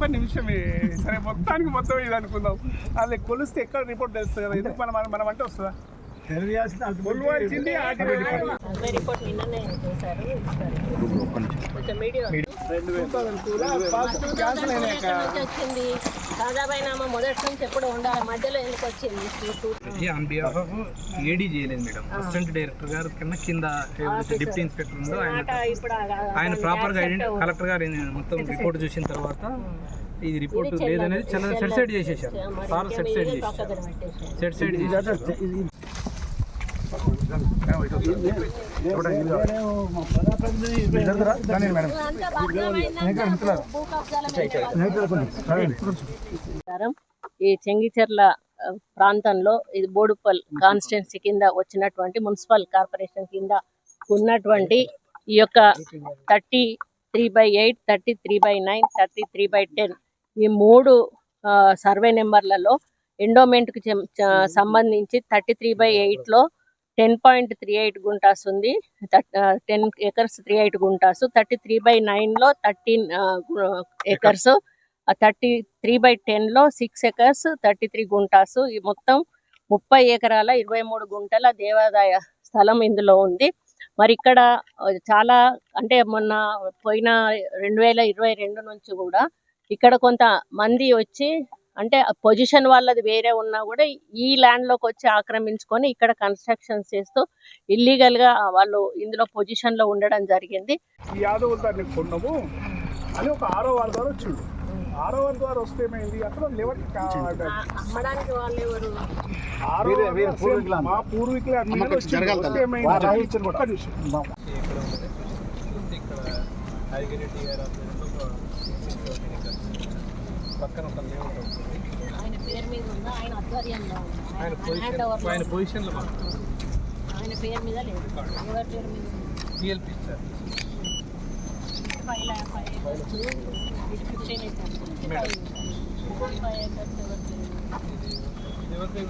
ఒక్క నిమిషమే సరే మొత్తం ఇది అనుకుందాం. అది కొలిస్తే ఎక్కడ రిపోర్ట్ తెలుస్తుంది కదా, ఎందుకు మనం అంటే వస్తుందా కొలవాల్సింది మొదటి నుంచి ఎప్పుడు ఉండాలి, మధ్యలో ఎందుకు వచ్చింది? ఆన్ బిహాఫ్ ఆఫ్ ఏడీ చేయలేదు మేడం, అసిస్టెంట్ డైరెక్టర్ గారు కన్నా కింద డిప్యూటీ ఇన్స్పెక్టర్ ఉందో ఆయన ప్రాపర్ గా కలెక్టర్ గారు మొత్తం రిపోర్ట్ చూసిన తర్వాత ఇది రిపోర్ట్ లేదనేది చాలా సెట్ సైడ్ చేసేసారు సార్, సెట్ సైడ్ చేసేసారు. ఈ చెంగిచెర్ల ప్రాంతంలో ఇది బోడుప్పల్ కాన్స్టిట్యున్సీ కింద వచ్చినటువంటి మున్సిపల్ కార్పొరేషన్ కింద ఉన్నటువంటి ఈ యొక్క 33/8, 33/9, 33/10 ఈ 3 సర్వే నెంబర్లలో ఎండోమెంట్ కి సంబంధించి 33/8లో 10.38 గుంటాస్ ఉంది, 10 acres 38 గుంటాసు. 33/9లో 13 acres, 33/10లో 6 acres 33 గుంటాసు. ఈ మొత్తం 30 ఎకరాల 23 గుంటల దేవాదాయ స్థలం ఇందులో ఉంది. మరి ఇక్కడ చాలా అంటే మొన్న పోయిన 2022 నుంచి కూడా ఇక్కడ కొంత మంది వచ్చి అంటే పొజిషన్ వాళ్ళది వేరే ఉన్నా కూడా ఈ ల్యాండ్ లోకి వచ్చి ఆక్రమించుకొని ఇక్కడ కన్స్ట్రక్షన్స్ చేస్తూ ఇల్లీగల్ గా వాళ్ళు ఇందులో పొజిషన్ లో ఉండడం జరిగింది. ఈ యాదవ్ దాన్ని కొన్నాము అని ఒక 6వ వార్డు ద్వారా వచ్చిండు. 6వ వార్డు ద్వారా వస్తే ఏమైంది, అక్కడ అమ్మడానికి వాళ్ళు ఎవరు? మా పూర్వీకులు పక్కన ఒక లేఅవుట్ అవుతుంది, ఆయన పేరు మీద ఉందా, ఆయన ఆధ్వర్యంలో ఆయన పొజిషన్లో ఆయన పేరు మీద లేదు, ఎవరి పేరు మీద టీఎల్పీ ఇచ్చారు. 5 acres ఎవరి పేరు